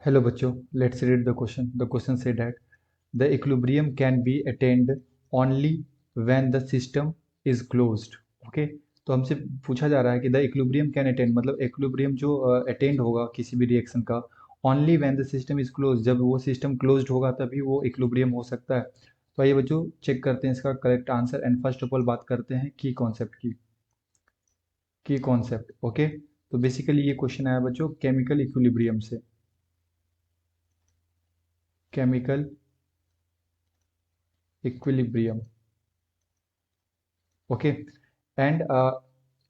Hello बच्चों, let's read the question. The question said that the equilibrium can be attained only when the system is closed. Okay, तो हमसे पूछा जा रहा है कि द इक्विलिब्रियम कैन अटेंड, मतलब इक्विलिब्रियम जो अटेंड होगा किसी भी रिएक्शन का only when the system is close, जब वो सिस्टम क्लोज्ड होगा तभी वो इक्विलिब्रियम हो सकता है। तो आइए बच्चों चेक करते हैं इसका correct answer and first of all बात करते हैं की कॉन्सेप्ट। ओके, तो बेसिकली ये क्वेश्चन आया बच्चों केमिकल इक्विलिब्रियम से। Chemical equilibrium, okay. And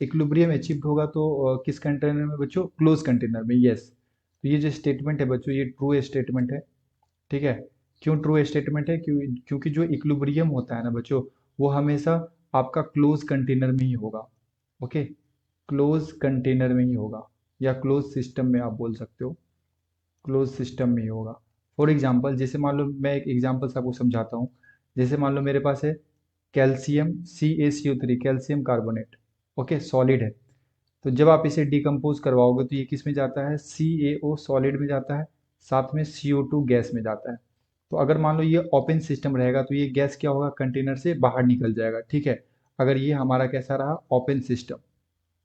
equilibrium achieved होगा तो किस कंटेनर में बच्चों? क्लोज कंटेनर में, यस। तो ये जो स्टेटमेंट है बच्चों ये ट्रू स्टेटमेंट है, ठीक है। क्यों ट्रू स्टेटमेंट है? क्योंकि जो इक्विलिब्रियम होता है ना बच्चों, वो हमेशा आपका क्लोज कंटेनर में ही होगा। ओके, क्लोज कंटेनर में ही होगा या क्लोज सिस्टम में आप बोल सकते हो, क्लोज सिस्टम में ही होगा। फॉर एग्जाम्पल, जैसे मान लो मैं एक एग्जाम्पल से आपको समझाता हूँ। जैसे मान लो मेरे पास है calcium CaCO3, calcium carbonate, okay, solid है। तो जब आप इसे डिकम्पोज करवाओगे तो ये किस में जाता है? CaO सॉलिड में जाता है, साथ में CO2 गैस में जाता है। तो अगर मान लो ये ओपन सिस्टम रहेगा तो ये गैस क्या होगा? कंटेनर से बाहर निकल जाएगा, ठीक है। अगर ये हमारा कैसा रहा?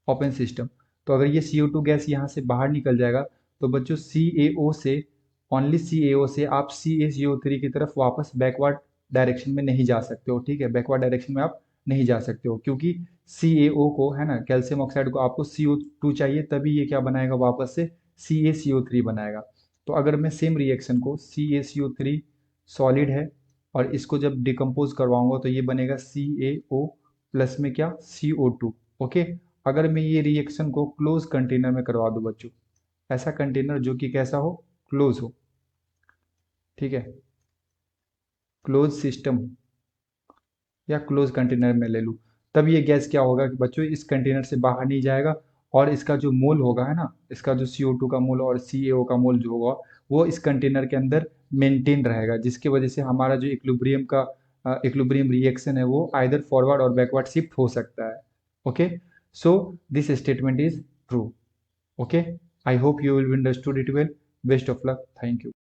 ओपन सिस्टम, तो अगर ये CO2 गैस यहाँ से बाहर निकल जाएगा तो बच्चों CaO से, ओनली CaO से आप CaCO3 की तरफ वापस बैकवर्ड डायरेक्शन में नहीं जा सकते हो, ठीक है। बैकवर्ड डायरेक्शन में आप नहीं जा सकते हो क्योंकि CaO को, है ना, कैल्शियम ऑक्साइड को आपको CO2 चाहिए, तभी ये क्या बनाएगा? वापस से CaCO3 बनाएगा। तो अगर मैं सेम रिएक्शन को CaCO3 सॉलिड है और इसको जब डिकम्पोज करवाऊंगा तो ये बनेगा CaO प्लस में क्या? CO2, okay. अगर मैं ये रिएक्शन को क्लोज कंटेनर में करवा दूं बच्चों, ऐसा कंटेनर जो कि कैसा हो? क्लोज हो, ठीक है, क्लोज सिस्टम या क्लोज कंटेनर में ले लूँ, तब ये गैस क्या होगा कि बच्चों इस कंटेनर से बाहर नहीं जाएगा और इसका जो मोल होगा, है ना, इसका जो CO2 का मोल और CaO का मोल जो होगा वो इस कंटेनर के अंदर मेंटेन रहेगा, जिसकी वजह से हमारा जो इक्विलिब्रियम रिएक्शन है वो आइदर फॉरवर्ड और बैकवर्ड शिफ्ट हो सकता है। Okay, so this statement is true. Okay, I hope you will understood it well. Best of luck. Thank you.